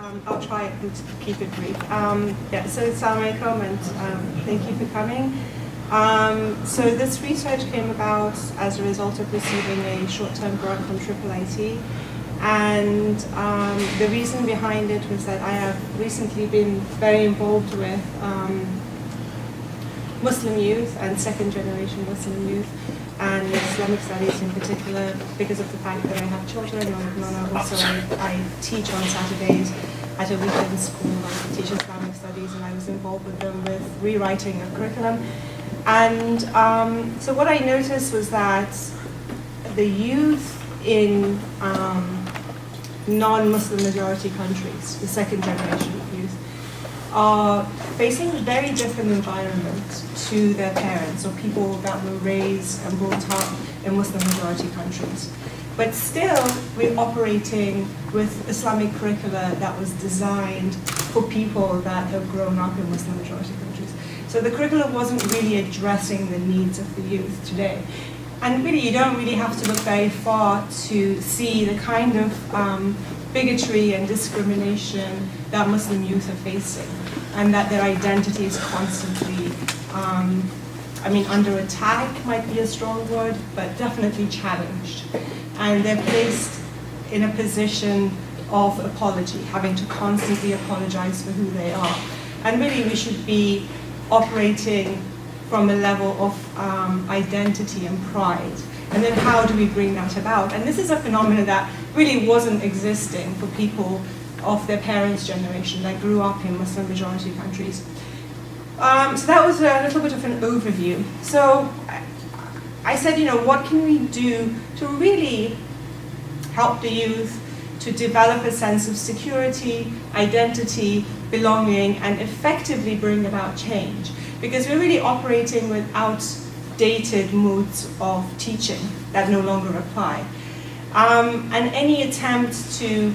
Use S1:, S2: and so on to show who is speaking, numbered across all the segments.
S1: I'll try and keep it brief. So Assalamu alaikum, and thank you for coming. So this research came about as a result of receiving a short-term grant from IIIT. And the reason behind it was that I have recently been very involved with Muslim youth and second-generation Muslim youth, and Islamic studies in particular, because of the fact that I have children, and also I teach on Saturdays at a weekend school. I teach Islamic studies, and I was involved with them with rewriting of curriculum. And so what I noticed was that the youth in non-Muslim majority countries, the second generation of youth, are facing a very different environment to their parents or people that were raised and brought up in Muslim majority countries. But still, we're operating with Islamic curricula that was designed for people that have grown up in Muslim majority countries. So the curriculum wasn't really addressing the needs of the youth today. And really, you don't really have to look very far to see the kind of bigotry and discrimination that Muslim youth are facing, and that their identity is constantly, under attack might be a strong word, but definitely challenged. And they're placed in a position of apology, having to constantly apologize for who they are. And really, we should be operating from a level of identity and pride. And then how do we bring that about? And this is a phenomenon that really wasn't existing for people of their parents' generation that grew up in Muslim majority countries. So that was a little bit of an overview. So I said, what can we do to really help the youth to develop a sense of security, identity, belonging, and effectively bring about change? Because we're really operating with outdated modes of teaching that no longer apply. And any attempt to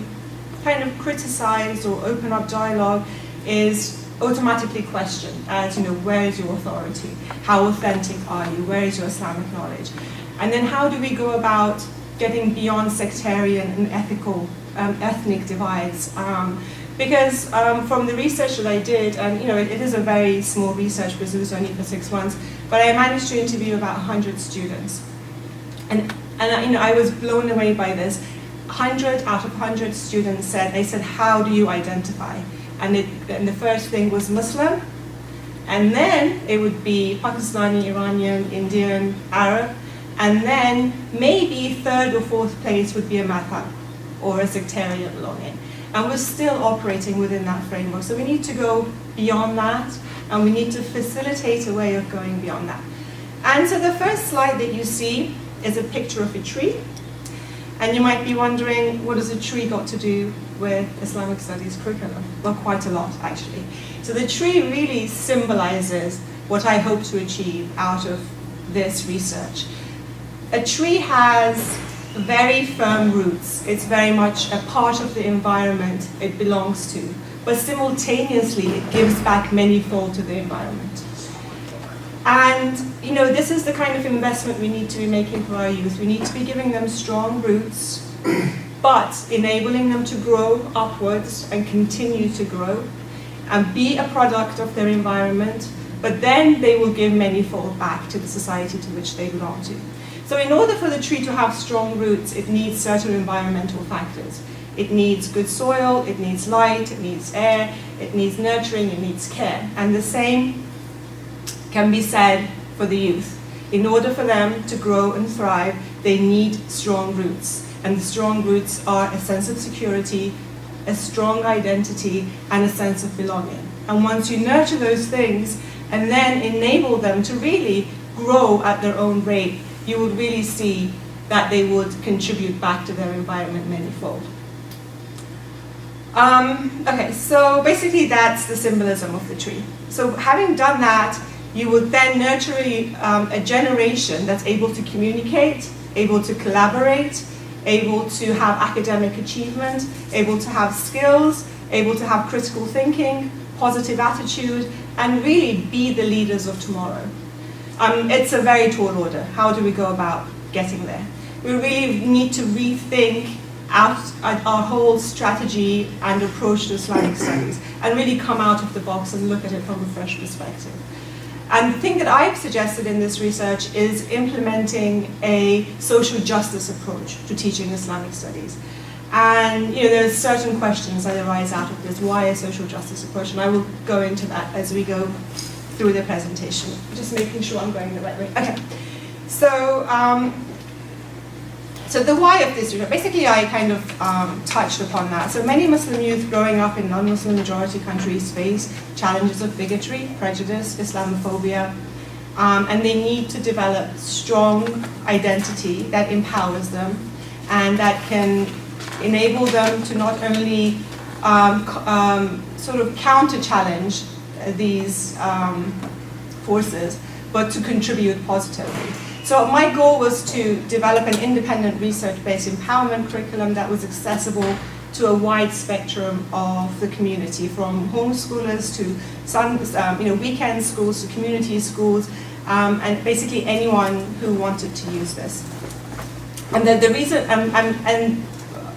S1: kind of criticize or open up dialogue is automatically questioned as, where is your authority? How authentic are you? Where is your Islamic knowledge? And then how do we go about getting beyond sectarian and ethnic divides? Because from the research that I did, and it is a very small research because it was only for 6 months, but I managed to interview about 100 students. And I was blown away by this. 100 out of 100 students said, how do you identify? And the first thing was Muslim, and then it would be Pakistani, Iranian, Indian, Arab, and then maybe third or fourth place would be a madhab or a sectarian belonging. And we're still operating within that framework. So we need to go beyond that, and we need to facilitate a way of going beyond that. And so the first slide that you see is a picture of a tree. And you might be wondering, what has a tree got to do with Islamic studies curriculum? Well, quite a lot, actually. So the tree really symbolizes what I hope to achieve out of this research. A tree has very firm roots. It's very much a part of the environment it belongs to, but simultaneously it gives back manyfold to the environment. And this is the kind of investment we need to be making for our youth. We need to be giving them strong roots, but enabling them to grow upwards and continue to grow and be a product of their environment, but then they will give manyfold back to the society to which they belong to. So in order for the tree to have strong roots, it needs certain environmental factors. It needs good soil, it needs light, it needs air, it needs nurturing, it needs care. And the same can be said for the youth. In order for them to grow and thrive, they need strong roots. And the strong roots are a sense of security, a strong identity, and a sense of belonging. And once you nurture those things and then enable them to really grow at their own rate, you would really see that they would contribute back to their environment manyfold. Okay, so basically that's the symbolism of the tree. So having done that, you would then nurture a generation that's able to communicate, able to collaborate, able to have academic achievement, able to have skills, able to have critical thinking, positive attitude, and really be the leaders of tomorrow. It's a very tall order. How do we go about getting there? We really need to rethink our whole strategy and approach to Islamic studies and really come out of the box and look at it from a fresh perspective. And the thing that I've suggested in this research is implementing a social justice approach to teaching Islamic studies. And there's certain questions that arise out of this. Why a social justice approach? And I will go into that as we go through the presentation. Just making sure I'm going the right way. Okay. So, so the why of this research, basically I kind of touched upon that. So many Muslim youth growing up in non-Muslim majority countries face challenges of bigotry, prejudice, Islamophobia, and they need to develop strong identity that empowers them and that can enable them to not only sort of counter-challenge these forces, but to contribute positively. So my goal was to develop an independent research-based empowerment curriculum that was accessible to a wide spectrum of the community, from homeschoolers to weekend schools to community schools, and basically anyone who wanted to use this. And the reason, and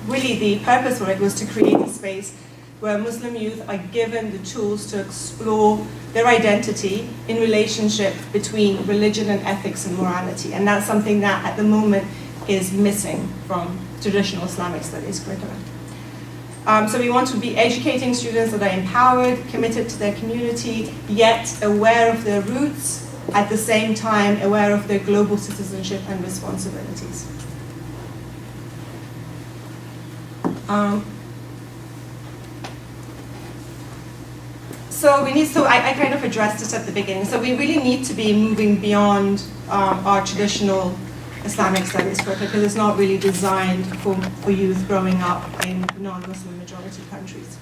S1: really the purpose for it was to create a space where Muslim youth are given the tools to explore their identity in relationship between religion and ethics and morality. And that's something that at the moment is missing from traditional Islamic studies curriculum. So we want to be educating students that are empowered, committed to their community, yet aware of their roots, at the same time aware of their global citizenship and responsibilities. So I kind of addressed this at the beginning. So we really need to be moving beyond our traditional Islamic studies curriculum, because it's not really designed for youth growing up in non-Muslim majority countries.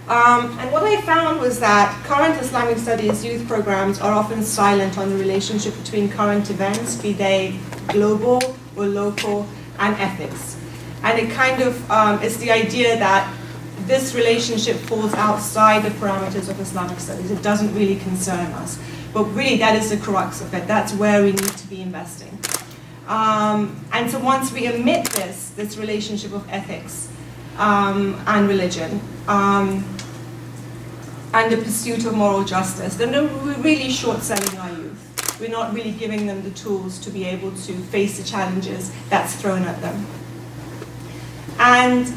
S1: And what I found was that current Islamic studies youth programs are often silent on the relationship between current events, be they global or local, and ethics. And it kind of is the idea that this relationship falls outside the parameters of Islamic studies. It doesn't really concern us. But really, that is the crux of it. That's where we need to be investing. And so once we omit this relationship of ethics and religion, and the pursuit of moral justice, then we're really short-selling our youth. We're not really giving them the tools to be able to face the challenges that's thrown at them. And,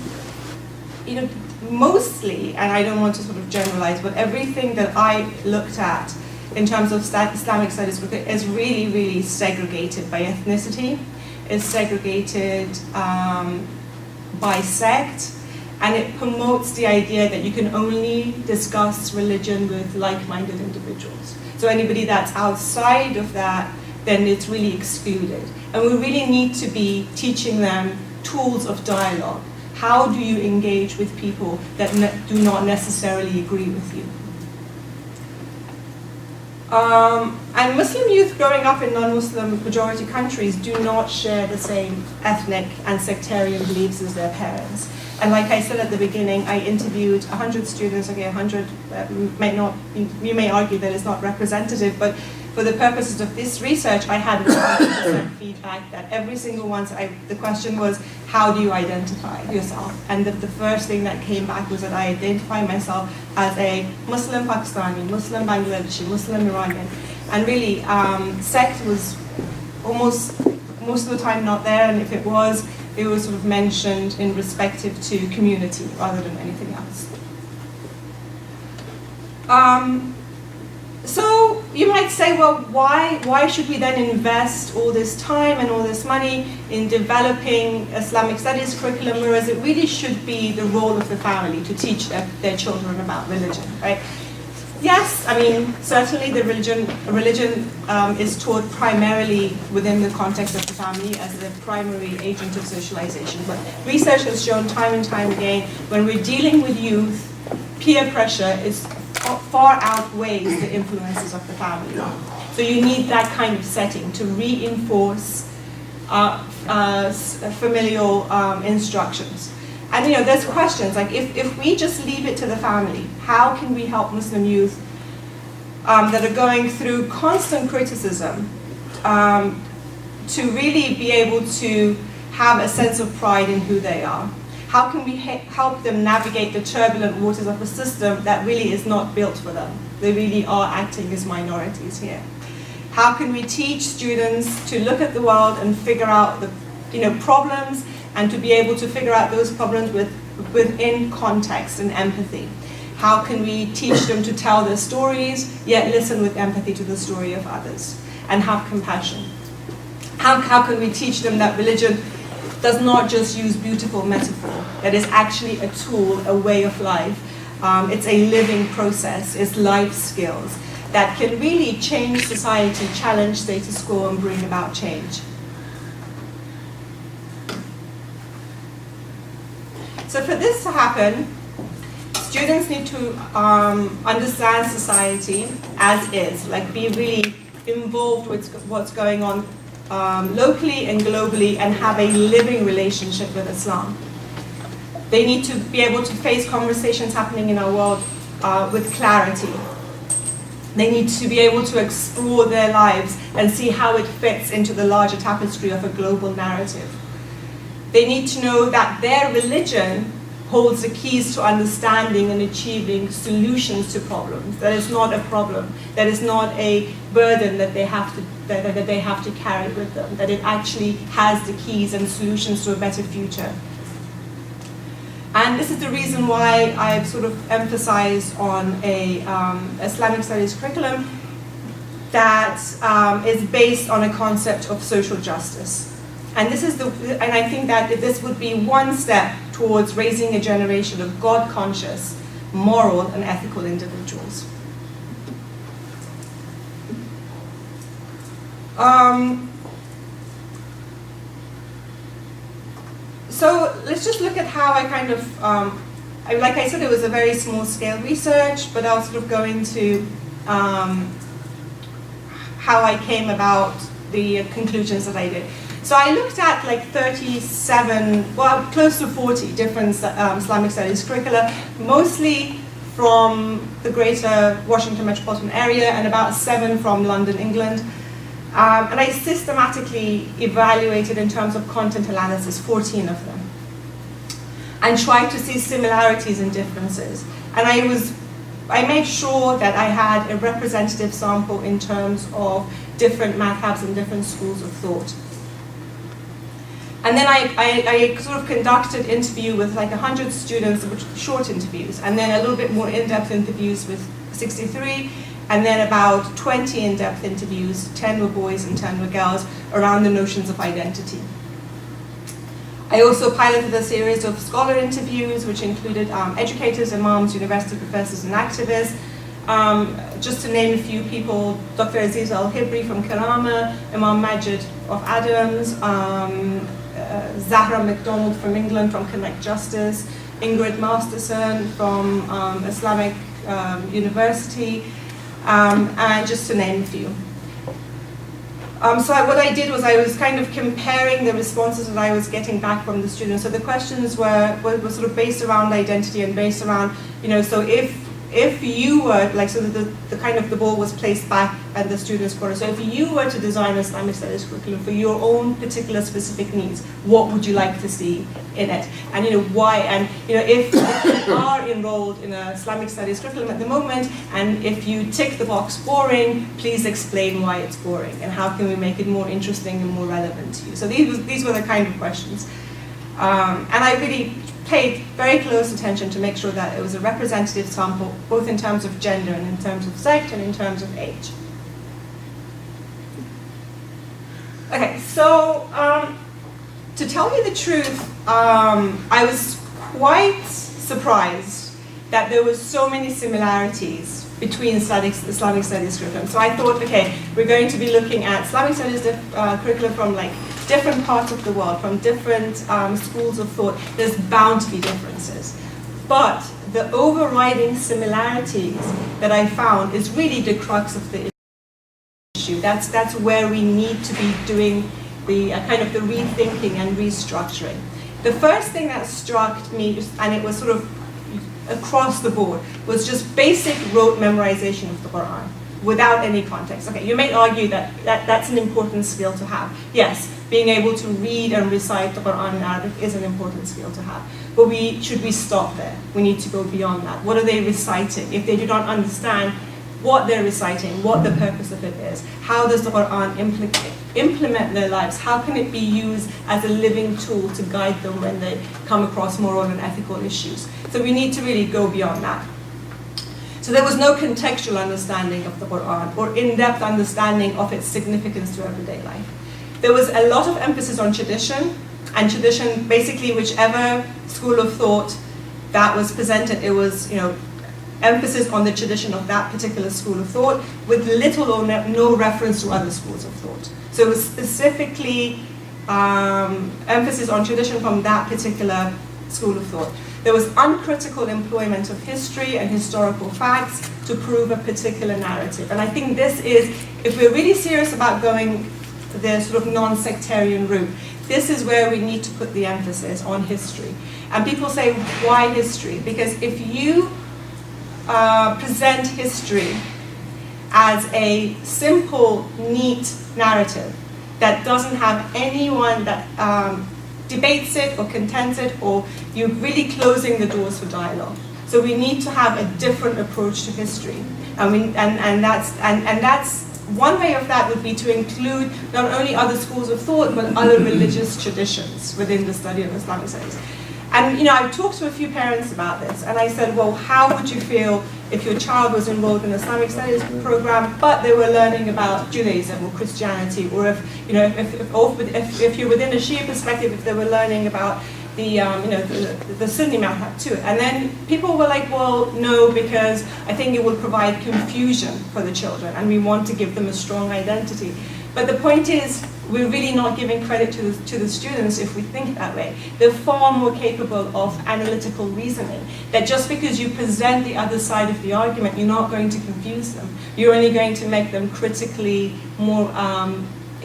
S1: mostly, and I don't want to sort of generalize, but everything that I looked at in terms of Islamic studies is really, really segregated by ethnicity, is segregated by sect, and it promotes the idea that you can only discuss religion with like-minded individuals. So anybody that's outside of that, then it's really excluded. And we really need to be teaching them tools of dialogue. How do you engage with people that do not necessarily agree with you? And Muslim youth growing up in non-Muslim majority countries do not share the same ethnic and sectarian beliefs as their parents. And like I said at the beginning, I interviewed 100 students. Okay, 100 you may argue that it's not representative, but for the purposes of this research, I had 100% feedback that every single one, the question was, how do you identify yourself? And the first thing that came back was that I identify myself as a Muslim Pakistani, Muslim Bangladeshi, Muslim Iranian. And really, sect was most of the time not there, and if it was sort of mentioned in respective to community rather than anything else. So you might say, well, why should we then invest all this time and all this money in developing Islamic studies curriculum, whereas it really should be the role of the family to teach their children about religion, right? Yes, I mean, certainly the religion is taught primarily within the context of the family as the primary agent of socialization. But research has shown time and time again, when we're dealing with youth, peer pressure far outweighs the influences of the family. So you need that kind of setting to reinforce familial instructions. And there's questions like, if we just leave it to the family, how can we help Muslim youth that are going through constant criticism to really be able to have a sense of pride in who they are? How can we help them navigate the turbulent waters of a system that really is not built for them? They really are acting as minorities here. How can we teach students to look at the world and figure out the problems, and to be able to figure out those problems within context and empathy? How can we teach them to tell their stories, yet listen with empathy to the story of others, and have compassion? How can we teach them that religion does not just use beautiful metaphor, that is actually a tool, a way of life. It's a living process, it's life skills that can really change society, challenge status quo, and bring about change. So for this to happen, students need to understand society as is, like be really involved with what's going on locally and globally, and have a living relationship with Islam. They need to be able to face conversations happening in our world with clarity. They need to be able to explore their lives and see how it fits into the larger tapestry of a global narrative. They need to know that their religion holds the keys to understanding and achieving solutions to problems. That is not a problem. That is not a burden that they have to carry with them. That it actually has the keys and solutions to a better future. And this is the reason why I've sort of emphasized on a Islamic studies curriculum that is based on a concept of social justice. And I think that this would be one step towards raising a generation of God-conscious, moral, and ethical individuals. So let's just look at how I kind of, like I said, it was a very small-scale research, but I'll sort of go into how I came about the conclusions that I did. So I looked at like 37, well, close to 40 different Islamic studies curricula, mostly from the greater Washington metropolitan area and about 7 from London, England. And I systematically evaluated in terms of content analysis 14 of them, and tried to see similarities and differences. And I made sure that I had a representative sample in terms of different madhabs and different schools of thought. And then I sort of conducted interview with like 100 students, which were short interviews, and then a little bit more in-depth interviews with 63, and then about 20 in-depth interviews, 10 were boys and 10 were girls, around the notions of identity. I also piloted a series of scholar interviews, which included educators, imams, university professors, and activists. Just to name a few people: Dr. Aziz Al-Hibri from Karama, Imam Majid of Adams, Zahra MacDonald from England from Connect Justice, Ingrid Masterson from Islamic University, and just to name a few. So what I did was I was kind of comparing the responses that I was getting back from the students. So the questions were sort of based around identity and based around, so if you were, like, so the kind of the ball was placed back at the students' corner. So if you were to design an Islamic studies curriculum for your own particular specific needs, what would you like to see in it? And why? And if you are enrolled in an Islamic studies curriculum at the moment, and if you tick the box boring, please explain why it's boring, and how can we make it more interesting and more relevant to you? So these were the kind of questions. And I really paid very close attention to make sure that it was a representative sample, both in terms of gender and in terms of sect and in terms of age. Okay, so to tell you the truth, I was quite surprised that there were so many similarities between Islamic studies curriculum. So I thought, okay, we're going to be looking at Islamic studies curriculum from like different parts of the world, from different schools of thought. There's bound to be differences. But the overriding similarities that I found is really the crux of the issue. That's where we need to be doing the kind of the rethinking and restructuring. The first thing that struck me, and it was sort of across the board, was just basic rote memorization of the Quran. without any context. Okay, you may argue that's an important skill to have. Yes, being able to read and recite the Quran in Arabic is an important skill to have. But should we stop there? We need to go beyond that. What are they reciting? If they do not understand what they're reciting, what the purpose of it is, how does the Quran implement their lives? How can it be used as a living tool to guide them when they come across moral and ethical issues? So we need to really go beyond that. So there was no contextual understanding of the Quran or in-depth understanding of its significance to everyday life. There was a lot of emphasis on tradition, and tradition, basically whichever school of thought that was presented, it was, emphasis on the tradition of that particular school of thought with little or no reference to other schools of thought. So it was specifically emphasis on tradition from that particular school of thought. There was uncritical employment of history and historical facts to prove a particular narrative. And I think this is, if we're really serious about going the sort of non-sectarian route, this is where we need to put the emphasis on history. And people say, why history? Because if you present history as a simple, neat narrative that doesn't have anyone that debates it or contends it, or you're really closing the doors for dialogue. So we need to have a different approach to history, and that's one way of that would be to include not only other schools of thought but other religious traditions within the study of Islamic studies. And I talked to a few parents about this, and I said, well, how would you feel if your child was enrolled in an Islamic studies program, but they were learning about Judaism or Christianity, or if you're within a Shia perspective, if they were learning about the Sunni madhab too. And then people were like, well, no, because I think it will provide confusion for the children, and we want to give them a strong identity. But the point is, we're really not giving credit to the students if we think that way. They're far more capable of analytical reasoning. That just because you present the other side of the argument, you're not going to confuse them. You're only going to make them critically more,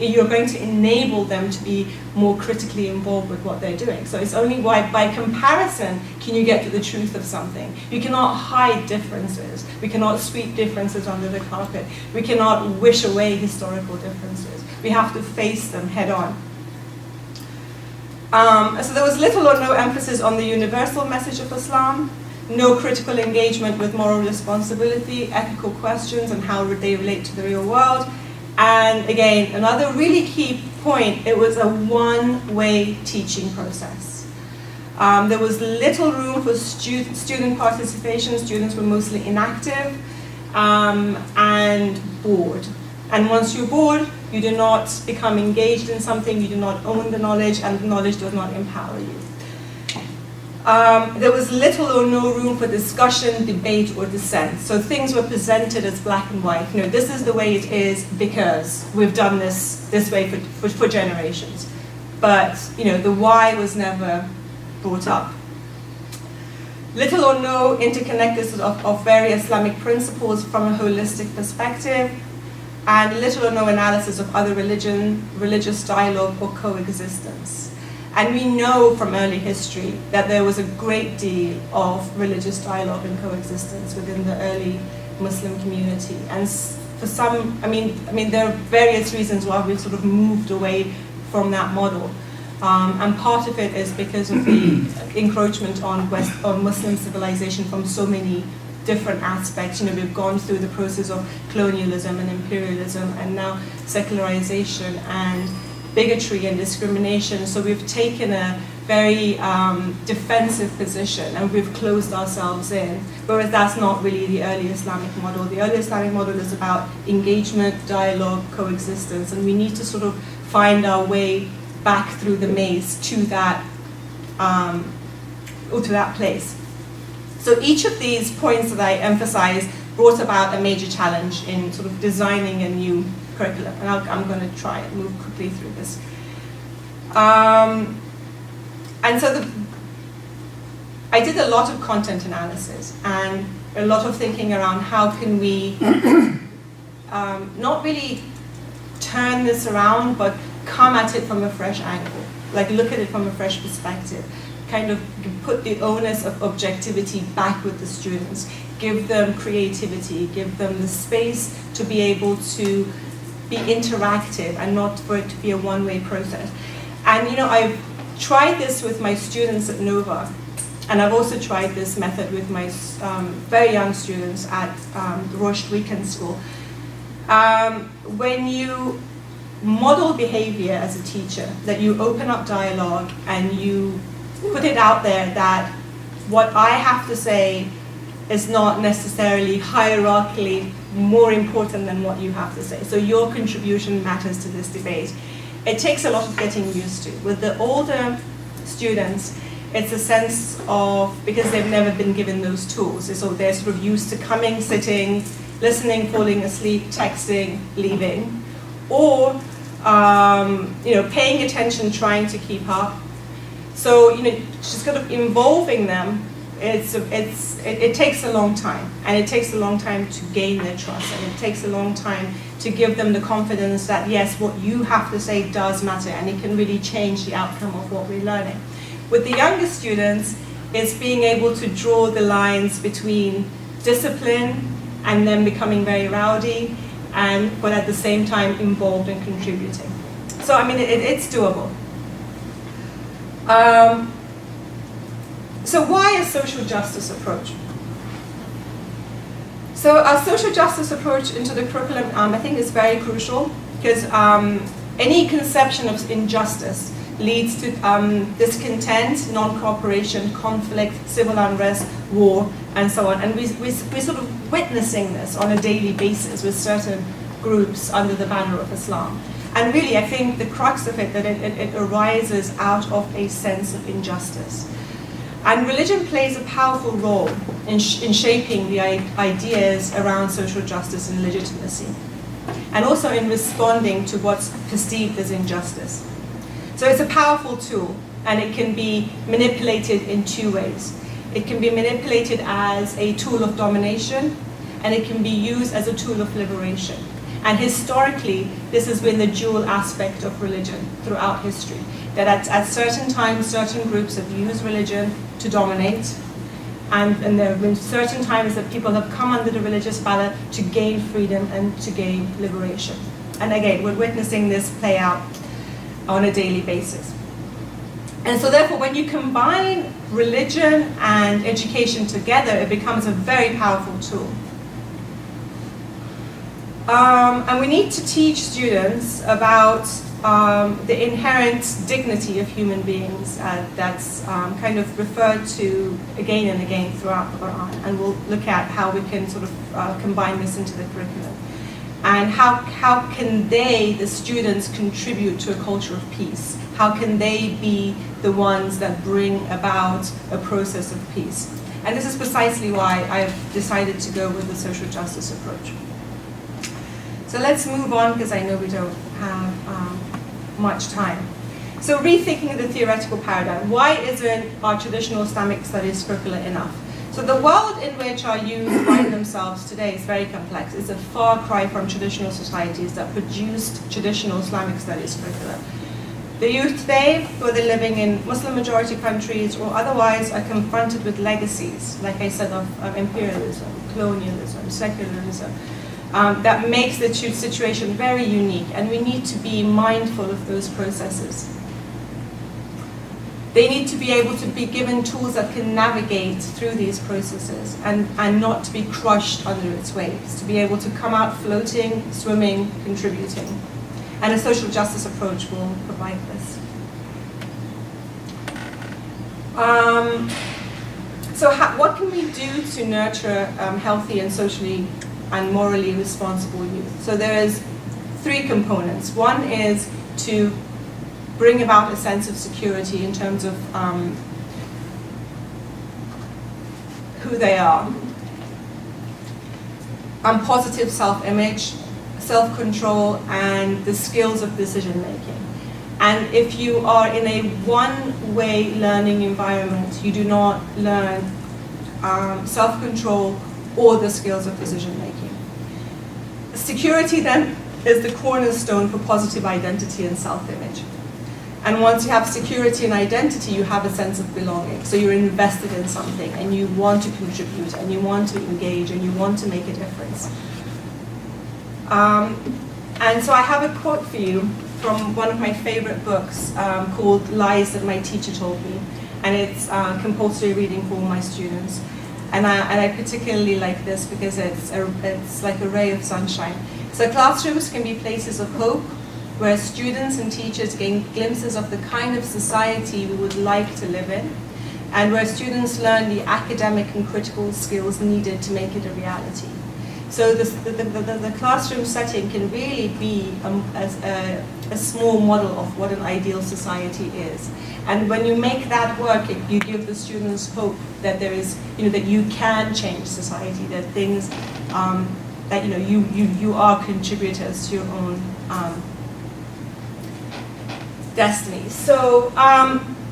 S1: you're going to enable them to be more critically involved with what they're doing. So it's only by comparison can you get to the truth of something. You cannot hide differences. We cannot sweep differences under the carpet. We cannot wish away historical differences. We have to face them head on. So there was little or no emphasis on the universal message of Islam, no critical engagement with moral responsibility, ethical questions, and how they relate to the real world. And again, another really key point, it was a one-way teaching process. There was little room for student participation. Students were mostly inactive and bored. And once you're bored, you do not become engaged in something, you do not own the knowledge, and the knowledge does not empower you. There was little or no room for discussion, debate, or dissent. So things were presented as black and white. This is the way it is because we've done this way for generations. But the why was never brought up. Little or no interconnectedness of various Islamic principles from a holistic perspective, and little or no analysis of other religious dialogue or coexistence. And we know from early history that there was a great deal of religious dialogue and coexistence within the early Muslim community. And for some, there are various reasons why we've sort of moved away from that model. And part of it is because of the encroachment on Muslim civilization from so many different aspects. We've gone through the process of colonialism and imperialism, and now secularization and bigotry and discrimination. So we've taken a very defensive position, and we've closed ourselves in, whereas that's not really the early Islamic model. The early Islamic model is about engagement, dialogue, coexistence, and we need to sort of find our way back through the maze to that, or to that place. So each of these points that I emphasize brought about a major challenge in sort of designing a new curriculum, and I'm going to try and move quickly through this. And so I did a lot of content analysis and a lot of thinking around how can we not really turn this around, but come at it from a fresh angle, like look at it from a fresh perspective, kind of put the onus of objectivity back with the students. give them creativity, give them the space to be able to be interactive and not for it to be a one-way process. And I've tried this with my students at Nova, and I've also tried this method with my very young students at the Roche Weekend School. When you model behavior as a teacher, that you open up dialogue and you put it out there that what I have to say is not necessarily hierarchically more important than what you have to say. So your contribution matters to this debate. It takes a lot of getting used to. With the older students, it's a sense of, because they've never been given those tools, so they're sort of used to coming, sitting, listening, falling asleep, texting, leaving, or paying attention, trying to keep up. So just kind of involving them, it takes a long time, and it takes a long time to gain their trust, and it takes a long time to give them the confidence that yes, what you have to say does matter, and it can really change the outcome of what we're learning. With the younger students, it's being able to draw the lines between discipline and them becoming very rowdy, but at the same time involved and contributing. So I mean, it's doable. So why a social justice approach? So a social justice approach into the curriculum, I think, is very crucial, because any conception of injustice leads to discontent, non-cooperation, conflict, civil unrest, war, and so on. And we're sort of witnessing this on a daily basis with certain groups under the banner of Islam. And really, I think the crux of it, that it arises out of a sense of injustice. And religion plays a powerful role in shaping the ideas around social justice and legitimacy, and also in responding to what's perceived as injustice. So it's a powerful tool, and it can be manipulated in two ways. It can be manipulated as a tool of domination, and it can be used as a tool of liberation. And historically, this has been the dual aspect of religion throughout history, that at certain times, certain groups have used religion to dominate, and there have been certain times that people have come under the religious banner to gain freedom and to gain liberation. And again, we're witnessing this play out on a daily basis. And so therefore, when you combine religion and education together, it becomes a very powerful tool. And we need to teach students about the inherent dignity of human beings that's kind of referred to again and again throughout the Quran. And we'll look at how we can sort of combine this into the curriculum. And how can they, the students, contribute to a culture of peace? How can they be the ones that bring about a process of peace? And this is precisely why I've decided to go with the social justice approach. So let's move on, because I know we don't have much time. So rethinking the theoretical paradigm. Why isn't our traditional Islamic studies curricula enough? So the world in which our youth find themselves today is very complex. It's a far cry from traditional societies that produced traditional Islamic studies curricula. The youth today, whether living in Muslim-majority countries or otherwise, are confronted with legacies, like I said, of imperialism, colonialism, secularism, that makes the situation very unique, and we need to be mindful of those processes. They need to be able to be given tools that can navigate through these processes and not to be crushed under its waves, to be able to come out floating, swimming, contributing. And a social justice approach will provide this. What can we do to nurture healthy and socially and morally responsible youth? So there is three components. One is to bring about a sense of security in terms of who they are, positive self-image, self-control, and the skills of decision-making. And if you are in a one-way learning environment, you do not learn self-control or the skills of decision-making. Security then is the cornerstone for positive identity and self-image. And once you have security and identity, you have a sense of belonging. So you're invested in something, and you want to contribute, and you want to engage, and you want to make a difference. And so I have a quote for you from one of my favorite books called Lies That My Teacher Told Me. And it's compulsory reading for all my students. And I particularly like this because it's like a ray of sunshine. So classrooms can be places of hope, where students and teachers gain glimpses of the kind of society we would like to live in, and where students learn the academic and critical skills needed to make it a reality. So the classroom setting can really be a small model of what an ideal society is. And when you make that work, you give the students hope that there is, that you can change society, that things, that you are contributors to your own destiny. So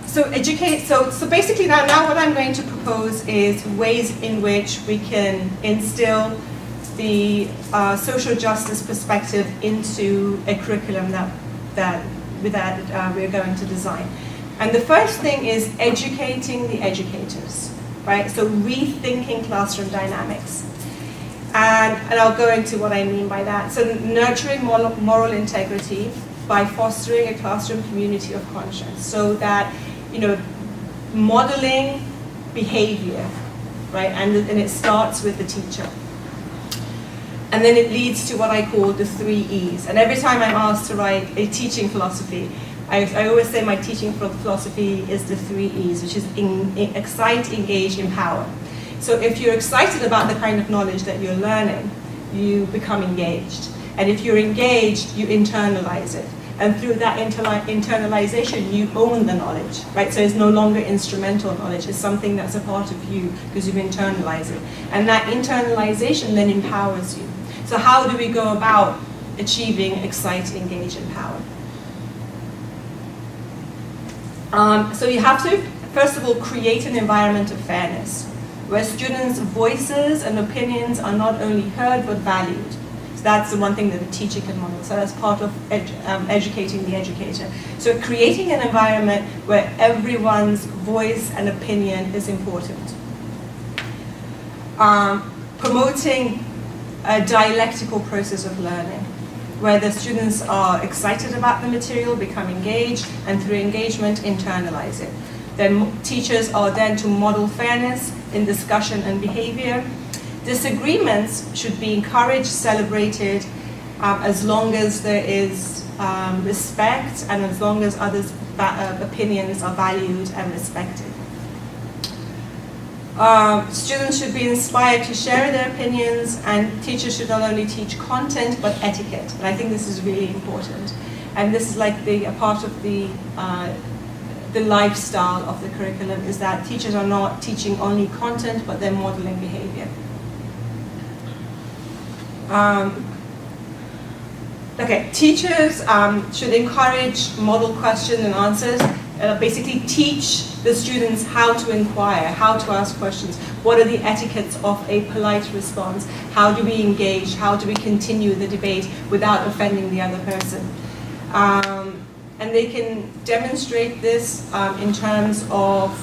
S1: so basically now what I'm going to propose is ways in which we can instill the social justice perspective into a curriculum that we're going to design. And the first thing is educating the educators, right? So rethinking classroom dynamics. And I'll go into what I mean by that. So nurturing moral integrity by fostering a classroom community of conscience, so that, modeling behavior, right? And it starts with the teacher. And then it leads to what I call the 3 E's. And every time I'm asked to write a teaching philosophy, I always say my teaching philosophy is the 3 E's, which is excite, engage, empower. So if you're excited about the kind of knowledge that you're learning, you become engaged. And if you're engaged, you internalize it. And through that internalization, you own the knowledge, right? So it's no longer instrumental knowledge. It's something that's a part of you because you've internalized it. And that internalization then empowers you. So how do we go about achieving excite, engage, empower? So you have to, first of all, create an environment of fairness, where students' voices and opinions are not only heard but valued. So that's the one thing that a teacher can model. So that's part of educating the educator. So creating an environment where everyone's voice and opinion is important. Promoting a dialectical process of learning, where the students are excited about the material, become engaged, and through engagement, internalize it. Then teachers are then to model fairness in discussion and behavior. Disagreements should be encouraged, celebrated, as long as there is respect and as long as others' opinions are valued and respected. Students should be inspired to share their opinions, and teachers should not only teach content but etiquette. And I think this is really important. And this is like a part of the lifestyle of the curriculum, is that teachers are not teaching only content but they're modeling behavior. Teachers should encourage model questions and answers. Basically teach the students how to inquire, how to ask questions, what are the etiquettes of a polite response, how do we engage, how do we continue the debate without offending the other person. And they can demonstrate this in terms of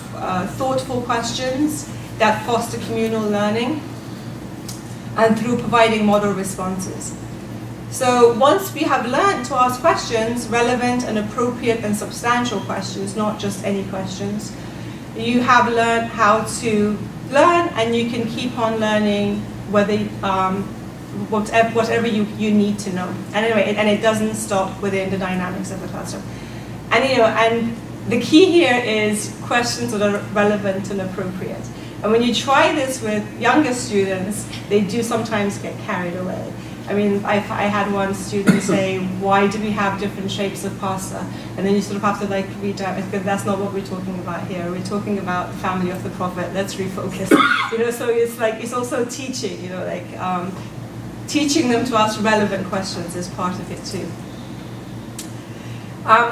S1: thoughtful questions that foster communal learning, and through providing model responses. So once we have learned to ask questions, relevant and appropriate and substantial questions, not just any questions, you have learned how to learn, and you can keep on learning whether whatever you need to know. And anyway, and it doesn't stop within the dynamics of the classroom. And and the key here is questions that are relevant and appropriate. And when you try this with younger students, they do sometimes get carried away. I mean, I had one student say, why do we have different shapes of pasta? And then you sort of have to read out, because that's not what we're talking about here. We're talking about the family of the prophet. Let's refocus. So it's also teaching, teaching them to ask relevant questions is part of it too.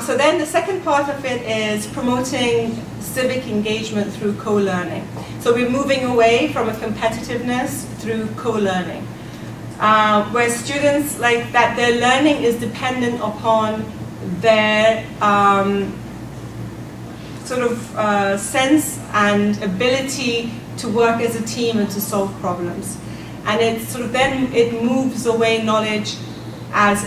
S1: So then the second part of it is promoting civic engagement through co-learning. So we're moving away from a competitiveness through co-learning, where students their learning is dependent upon their sort of sense and ability to work as a team and to solve problems. And it sort of then it moves away knowledge as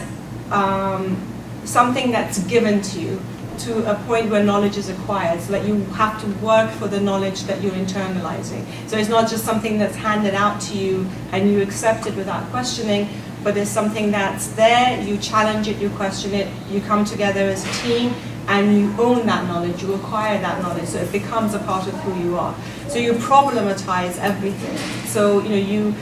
S1: something that's given to you, to a point where knowledge is acquired, so that you have to work for the knowledge that you're internalizing. So it's not just something that's handed out to you and you accept it without questioning, but there's something that's there, you challenge it, you question it, you come together as a team, and you own that knowledge, you acquire that knowledge, so it becomes a part of who you are. So you problematize everything. So you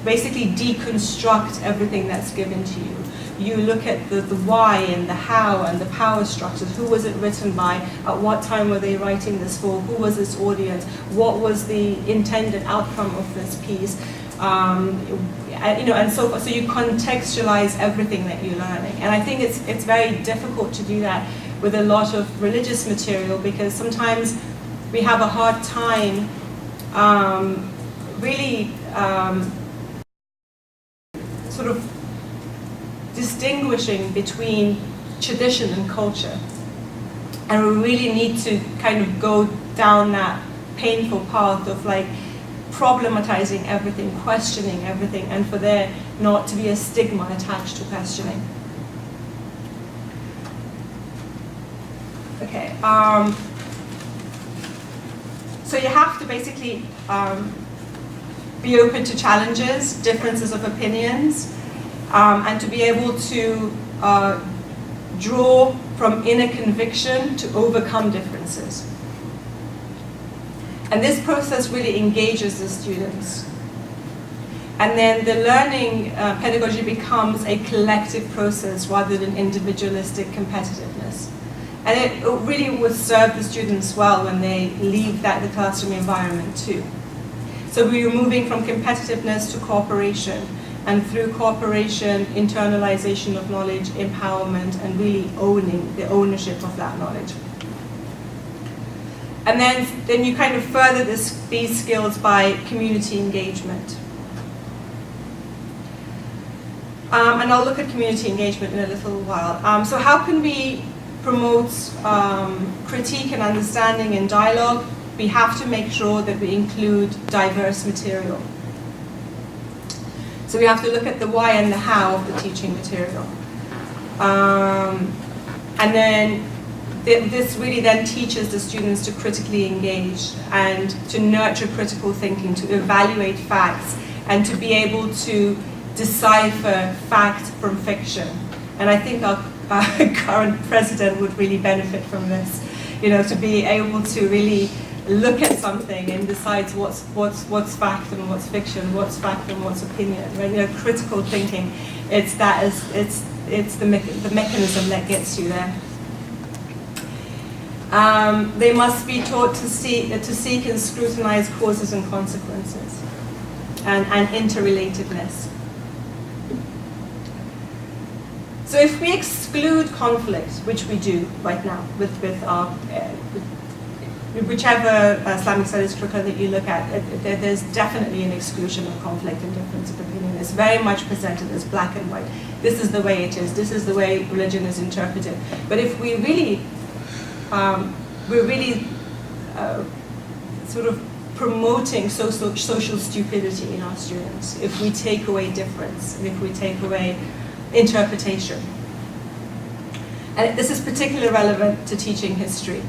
S1: basically deconstruct everything that's given to you. You look at the why and the how and the power structures. Who was it written by? At what time were they writing this for? Who was this audience? What was the intended outcome of this piece? And so forth. So you contextualize everything that you're learning. And I think it's very difficult to do that with a lot of religious material, because sometimes we have a hard time really sort of distinguishing between tradition and culture. And we really need to kind of go down that painful path of like problematizing everything, questioning everything, and for there not to be a stigma attached to questioning. Okay, so you have to basically be open to challenges, differences of opinions, and to be able to draw from inner conviction to overcome differences. And this process really engages the students. And then the learning pedagogy becomes a collective process rather than individualistic competitiveness. And it really would serve the students well when they leave the classroom environment too. So we are moving from competitiveness to cooperation, and through cooperation, internalization of knowledge, empowerment, and really owning the ownership of that knowledge. And then you kind of further these skills by community engagement. And I'll look at community engagement in a little while. So how can we promote critique and understanding and dialogue? We have to make sure that we include diverse material. So we have to look at the why and the how of the teaching material. And then this really then teaches the students to critically engage and to nurture critical thinking, to evaluate facts, and to be able to decipher fact from fiction. And I think our current president would really benefit from this, to be able to really look at something and decide what's fact and what's fiction, what's fact and what's opinion. Right? Critical thinking. It's the mechanism that gets you there. They must be taught to seek and scrutinize causes and consequences, and interrelatedness. So if we exclude conflict, which we do right now with our whichever Islamic studies curriculum that you look at, there's definitely an exclusion of conflict and difference of opinion. It's very much presented as black and white. This is the way it is. This is the way religion is interpreted. But if we really we're really sort of promoting social stupidity in our students if we take away difference and if we take away interpretation. And this is particularly relevant to teaching history.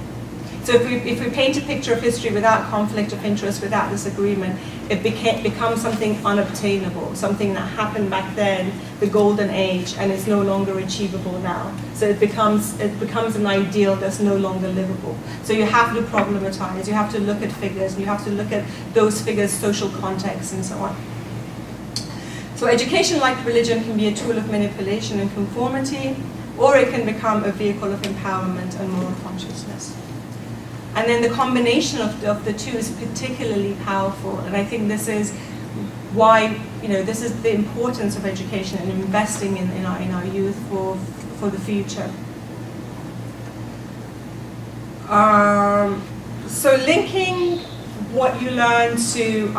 S1: So if we paint a picture of history without conflict of interest, without disagreement, it becomes something unobtainable, something that happened back then, the golden age, and it's no longer achievable now. So it becomes an ideal that's no longer livable. So you have to problematize, you have to look at figures, and you have to look at those figures' social context and so on. So education, like religion, can be a tool of manipulation and conformity, or it can become a vehicle of empowerment and moral consciousness. And then the combination of the two is particularly powerful, and I think this is why, this is the importance of education and investing in our youth for the future. So linking what you learn to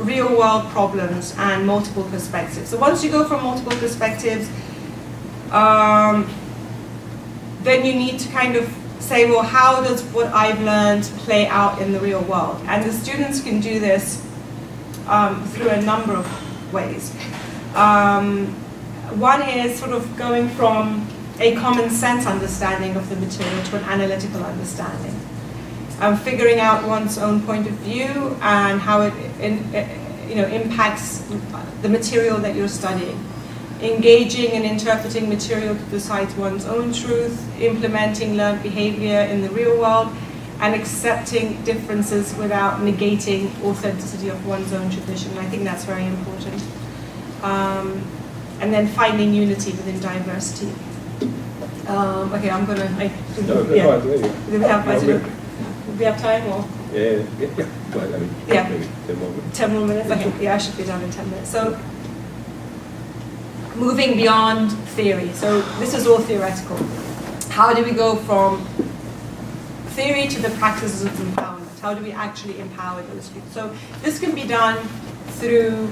S1: real world problems and multiple perspectives. So once you go from multiple perspectives, then you need to kind of say, well, how does what I've learned play out in the real world? And the students can do this through a number of ways. One is sort of going from a common sense understanding of the material to an analytical understanding. Figuring out one's own point of view and how it impacts the material that you're studying. Engaging and interpreting material to decide one's own truth, implementing learned behavior in the real world, and accepting differences without negating authenticity of one's own tradition. I think that's very important. And then finding unity within diversity. Okay, I'm gonna. Do we have time or?
S2: Yeah. But, I mean,
S1: yeah.
S2: Maybe 10 more minutes.
S1: 10 more minutes. Okay. Yeah, I should be done in 10 minutes. So, moving beyond theory. So this is all theoretical. How do we go from theory to the practices of empowerment? How do we actually empower those people? So this can be done through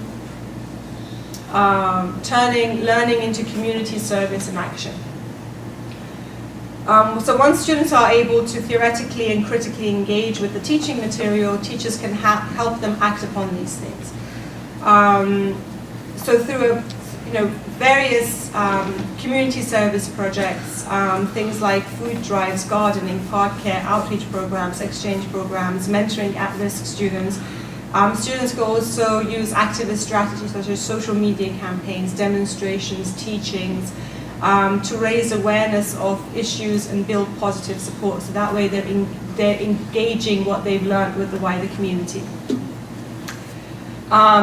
S1: turning learning into community service and action. So once students are able to theoretically and critically engage with the teaching material, teachers can help them act upon these things. So through various community service projects, things like food drives, gardening, park care, outreach programs, exchange programs, mentoring at-risk students. Students can also use activist strategies such as social media campaigns, demonstrations, teachings, to raise awareness of issues and build positive support. So that way they're engaging what they've learned with the wider community.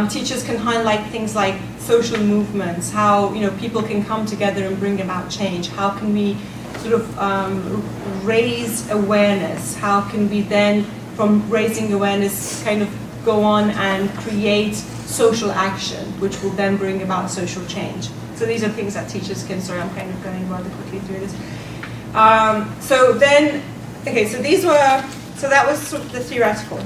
S1: Teachers can highlight things like social movements, how people can come together and bring about change. How can we sort of raise awareness? How can we then, from raising awareness, kind of go on and create social action, which will then bring about social change? So these are things that teachers can. Sorry, I'm kind of going rather quickly through this. So that was sort of the theoretical.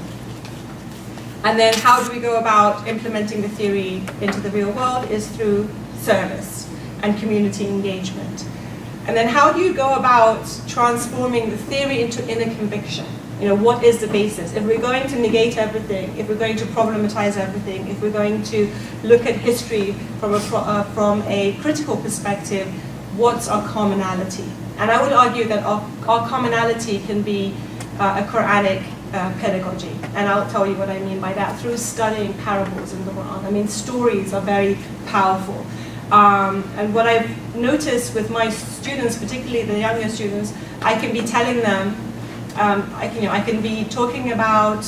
S1: And then how do we go about implementing the theory into the real world is through service and community engagement. And then how do you go about transforming the theory into inner conviction? What is the basis? If we're going to negate everything, if we're going to problematize everything, if we're going to look at history from a critical perspective, what's our commonality? And I would argue that our commonality can be a Quranic pedagogy, and I'll tell you what I mean by that through studying parables in the Quran. I mean, stories are very powerful, and what I've noticed with my students, particularly the younger students, I can be telling them, I can be talking about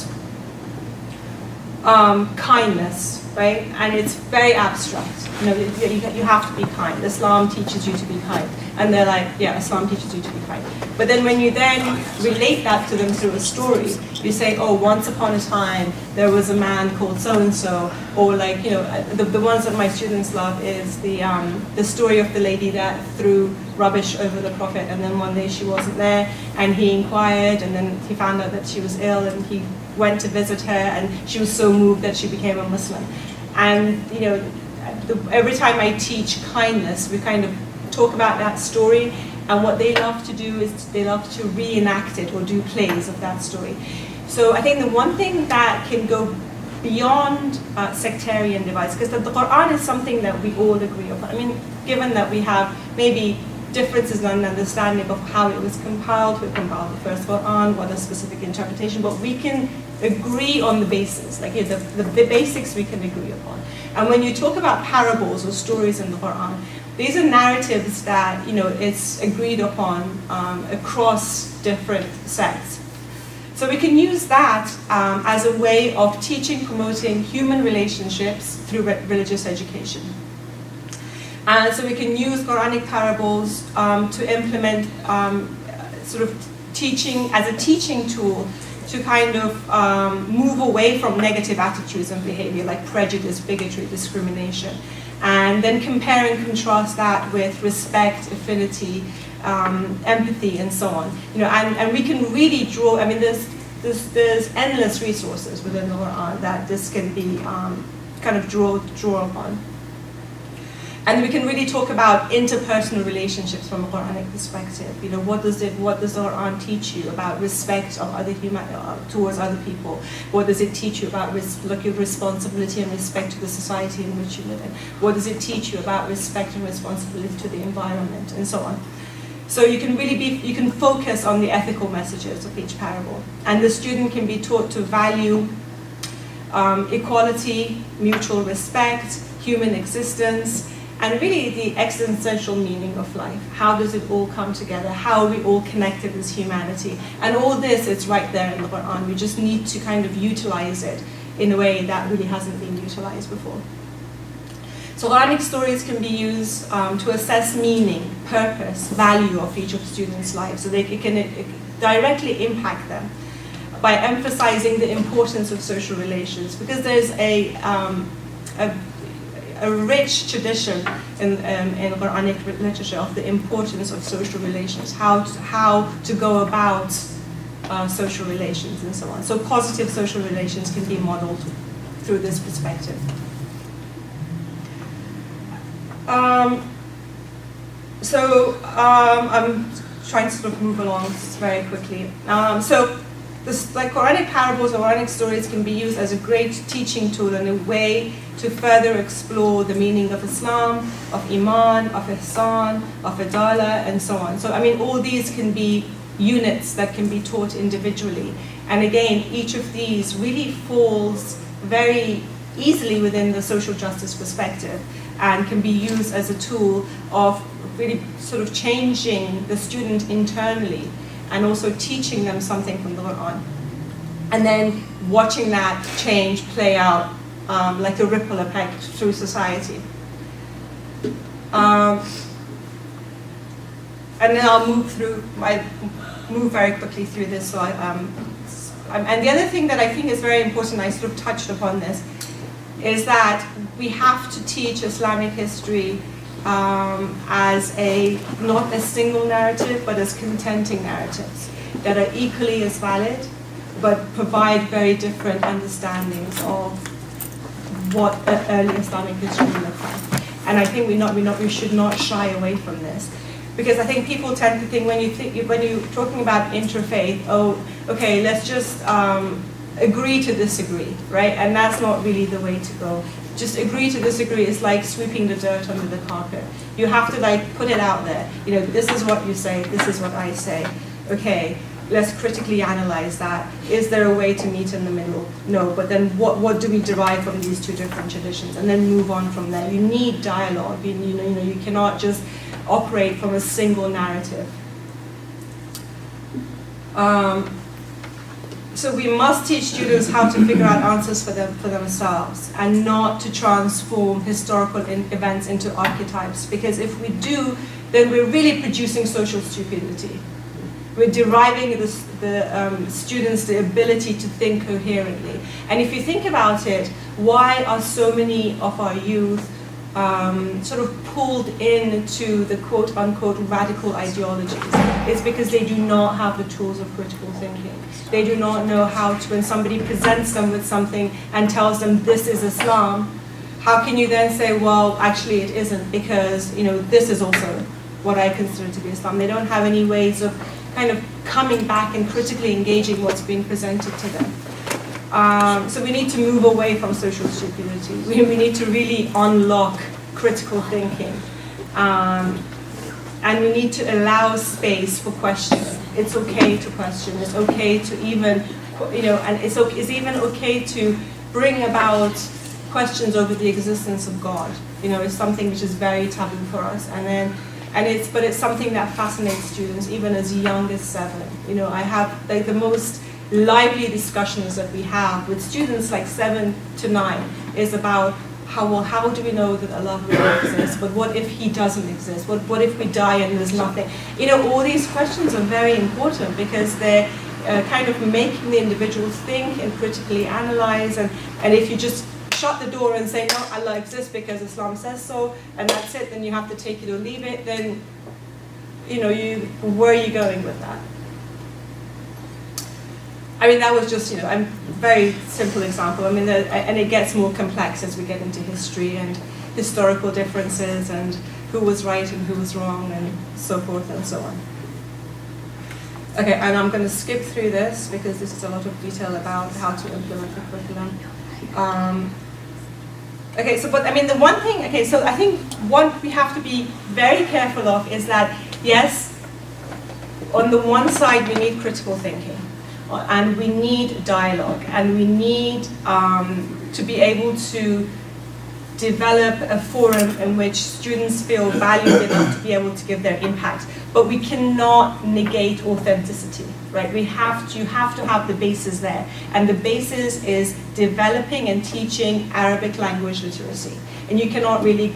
S1: kindness, right? And it's very abstract. You have to be kind. Islam teaches you to be kind. And they're like, yeah, Islam teaches you to be kind. But then when you then relate that to them through a story, you say, oh, once upon a time, there was a man called so-and-so. Or like, the ones that my students love is the story of the lady that threw rubbish over the Prophet, and then one day she wasn't there, and he inquired, and then he found out that she was ill, and he went to visit her, and she was so moved that she became a Muslim. And every time I teach kindness, we kind of talk about that story, and what they love to do is they love to reenact it or do plays of that story. So I think the one thing that can go beyond sectarian divides, because the Quran is something that we all agree upon. I mean, given that we have maybe differences in understanding of how it was compiled, we compiled the first Quran, what a specific interpretation, but we can agree on the basis, like the basics we can agree upon. And when you talk about parables or stories in the Quran, these are narratives that it's agreed upon across different sects. So we can use that as a way of teaching, promoting human relationships through religious education. And so we can use Quranic parables to implement sort of teaching as a teaching tool to kind of move away from negative attitudes and behavior like prejudice, bigotry, discrimination, and then compare and contrast that with respect, affinity, empathy, and so on. And we can really draw. I mean, there's endless resources within the Quran that this can be kind of draw upon. And we can really talk about interpersonal relationships from a Quranic perspective. You know, what does the Quran teach you about respect of towards other people? What does it teach you about responsibility and respect to the society in which you live in? What does it teach you about respect and responsibility to the environment, and so on? So you can focus on the ethical messages of each parable, and the student can be taught to value equality, mutual respect, human existence, and really the existential meaning of life. How does it all come together? How are we all connected as humanity? And all this is right there in the Quran. We just need to kind of utilize it in a way that really hasn't been utilized before. So Quranic stories can be used to assess meaning, purpose, value of each of students' lives, so it can directly impact them by emphasizing the importance of social relations, because there's a rich tradition in Quranic literature of the importance of social relations, how to go about social relations and so on. So positive social relations can be modeled through this perspective. I'm trying to sort of move along very quickly. Quranic parables or Quranic stories can be used as a great teaching tool and a way to further explore the meaning of Islam, of Iman, of Ihsan, of Adala, and so on. So, I mean, all these can be units that can be taught individually. And again, each of these really falls very easily within the social justice perspective and can be used as a tool of really sort of changing the student internally and also teaching them something from the Quran. And then watching that change play out like a ripple effect through society. And then I'll move very quickly through this. So and the other thing that I think is very important, I sort of touched upon this, is that we have to teach Islamic history as not a single narrative, but as contenting narratives that are equally as valid, but provide very different understandings of what early Islamic history looked like. And I think we should not shy away from this, because I think people tend to think when you're talking about interfaith, oh, okay, let's just agree to disagree, right? And that's not really the way to go. Just agree to disagree is like sweeping the dirt under the carpet. You have to like put it out there. You know, this is what you say, this is what I say. Okay, let's critically analyze that. Is there a way to meet in the middle? No, but then what do we derive from these two different traditions? And then move on from there. You need dialogue. You cannot just operate from a single narrative. So we must teach students how to figure out answers for themselves and not to transform historical events into archetypes, because if we do, then we're really producing social stupidity. We're deriving the students the ability to think coherently. And if you think about it, why are so many of our youth sort of pulled into the quote-unquote radical ideologies? It's because they do not have the tools of critical thinking. They do not know how to, when somebody presents them with something and tells them this is Islam, how can you then say, well, actually it isn't, because this is also what I consider to be Islam. They don't have any ways of kind of coming back and critically engaging what's being presented to them. So we need to move away from social stupidity. We need to really unlock critical thinking. And we need to allow space for questioning. It's okay to question. It's okay to even, and it's even okay to bring about questions over the existence of God. It's something which is very taboo for us. But it's something that fascinates students even as young as 7. I have like the most lively discussions that we have with students like 7 to 9 is about how do we know that Allah really exists? But what if He doesn't exist? What if we die and there's nothing? All these questions are very important because they're kind of making the individual think and critically analyze. And if you just shut the door and say, no, Allah exists because Islam says so, and that's it, then you have to take it or leave it, then, where are you going with that? I mean, that was just, a very simple example. I mean, and it gets more complex as we get into history. And historical differences and who was right and who was wrong and so forth and so on. Okay, and I'm going to skip through this because this is a lot of detail about how to implement the curriculum. Okay, so but I mean the one thing, okay, so I think one we have to be very careful of is that, yes, on the one side we need critical thinking, and we need dialogue, and we need to be able to develop a forum in which students feel valued enough to be able to give their impact. But we cannot negate authenticity, right? You have to have the basis there. And the basis is developing and teaching Arabic language literacy. And you cannot really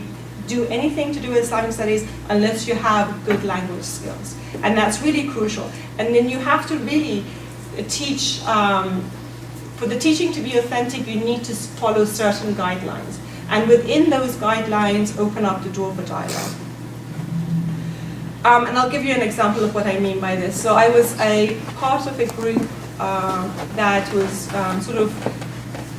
S1: do anything to do with Islamic studies unless you have good language skills. And that's really crucial. And then you have to really teach, for the teaching to be authentic, you need to follow certain guidelines. And within those guidelines, open up the door for dialogue. And I'll give you an example of what I mean by this. So I was a part of a group that was sort of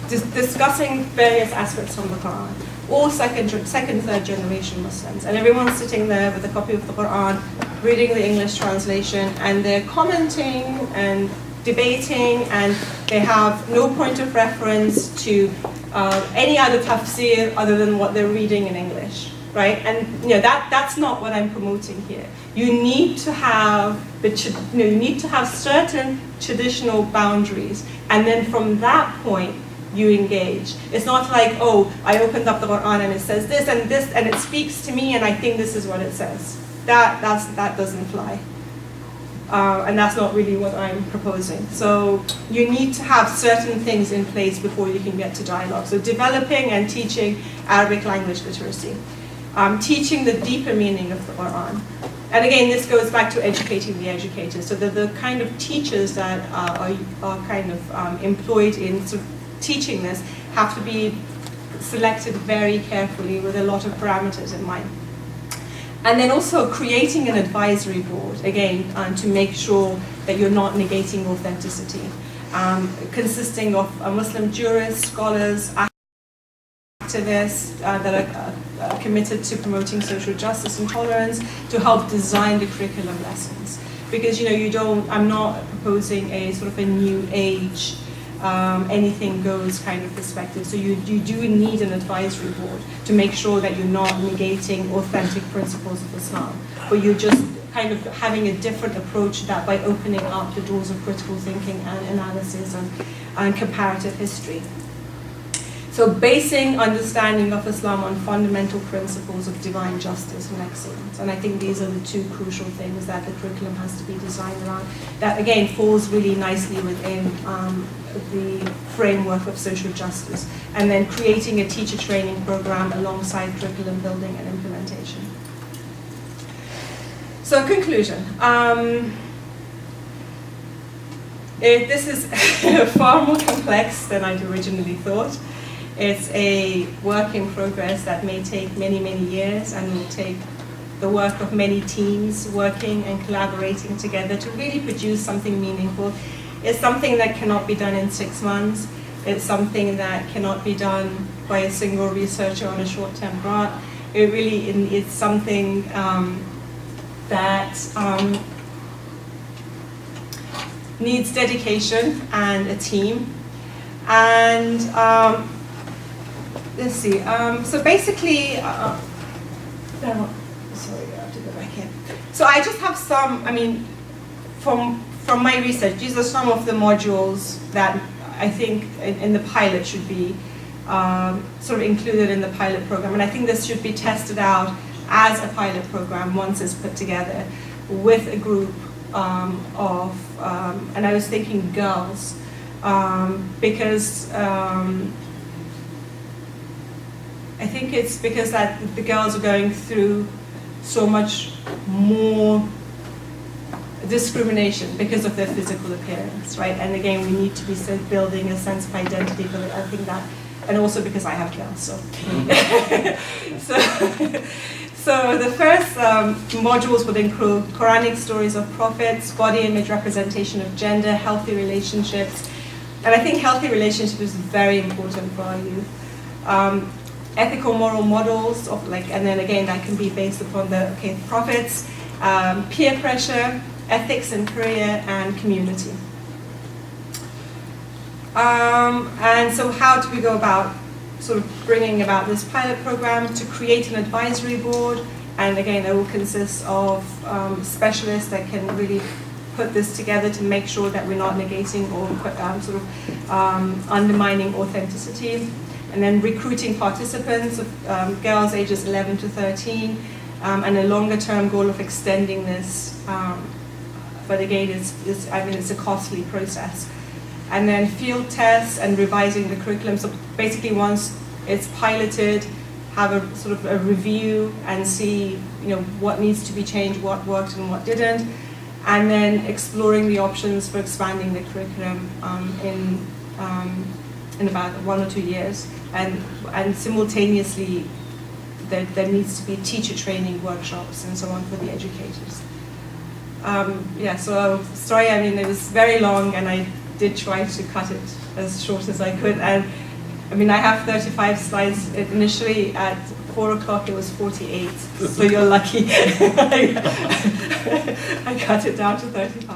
S1: discussing various aspects from the Quran. All second, third generation Muslims. And everyone's sitting there with a copy of the Quran, reading the English translation, and they're commenting and debating, and they have no point of reference to any other tafsir other than what they're reading in English, right? And that's not what I'm promoting here. You need to have you need to have certain traditional boundaries, and then from that point you engage. It's not like, oh, I opened up the Quran and it says this, and it speaks to me, and I think this is what it says. That doesn't fly. And that's not really what I'm proposing. So you need to have certain things in place before you can get to dialogue. So developing and teaching Arabic language literacy. Teaching the deeper meaning of the Quran. And again, this goes back to educating the educators. So the kind of teachers that are kind of employed in sort of teaching this have to be selected very carefully with a lot of parameters in mind. And then also creating an advisory board, again, to make sure that you're not negating authenticity, consisting of Muslim jurists, scholars, activists that are committed to promoting social justice and tolerance to help design the curriculum lessons. Because I'm not proposing a sort of a new age, anything goes kind of perspective. So you do need an advisory board to make sure that you're not negating authentic principles of Islam, but you're just kind of having a different approach to that by opening up the doors of critical thinking and analysis and comparative history. So basing understanding of Islam on fundamental principles of divine justice and excellence. And I think these are the two crucial things that the curriculum has to be designed around. That again falls really nicely within the framework of social justice. And then creating a teacher training program alongside curriculum building and implementation. So conclusion. This is far more complex than I'd originally thought. It's a work in progress that may take many, many years and will take the work of many teams working and collaborating together to really produce something meaningful. It's something that cannot be done in 6 months. It's something that cannot be done by a single researcher on a short-term grant. It really is something that needs dedication and a team. And let's see. So basically, sorry, I have to go back here. So I just have some. I mean, from my research, these are some of the modules that I think in the pilot should be sort of included in the pilot program, and I think this should be tested out as a pilot program once it's put together with a group of, and I was thinking girls, because I think it's because that the girls are going through so much more discrimination because of their physical appearance, right? And again, we need to be building a sense of identity for it. I think that, and also because I have girls, so. So the first modules would include Quranic stories of prophets, body image representation of gender, healthy relationships. And I think healthy relationships is very important for our youth. ethical moral models of like, and then again that can be based upon the profits, peer pressure, ethics in career, and community. And so how do we go about sort of bringing about this pilot program? To create an advisory board, and again it will consist of specialists that can really put this together to make sure that we're not negating or sort of undermining authenticity. And then recruiting participants of girls ages 11 to 13, and a longer term goal of extending this, but again it's a costly process. And then field tests and revising the curriculum. So basically once it's piloted, have a sort of a review and see what needs to be changed, what worked and what didn't, and then exploring the options for expanding the curriculum in about 1 or 2 years. And simultaneously there needs to be teacher training workshops and so on for the educators. So sorry, I mean it was very long and I did try to cut it as short as I could, and I mean I have 35 slides. Initially at 4 o'clock it was 48, so you're lucky. I cut it down to 35.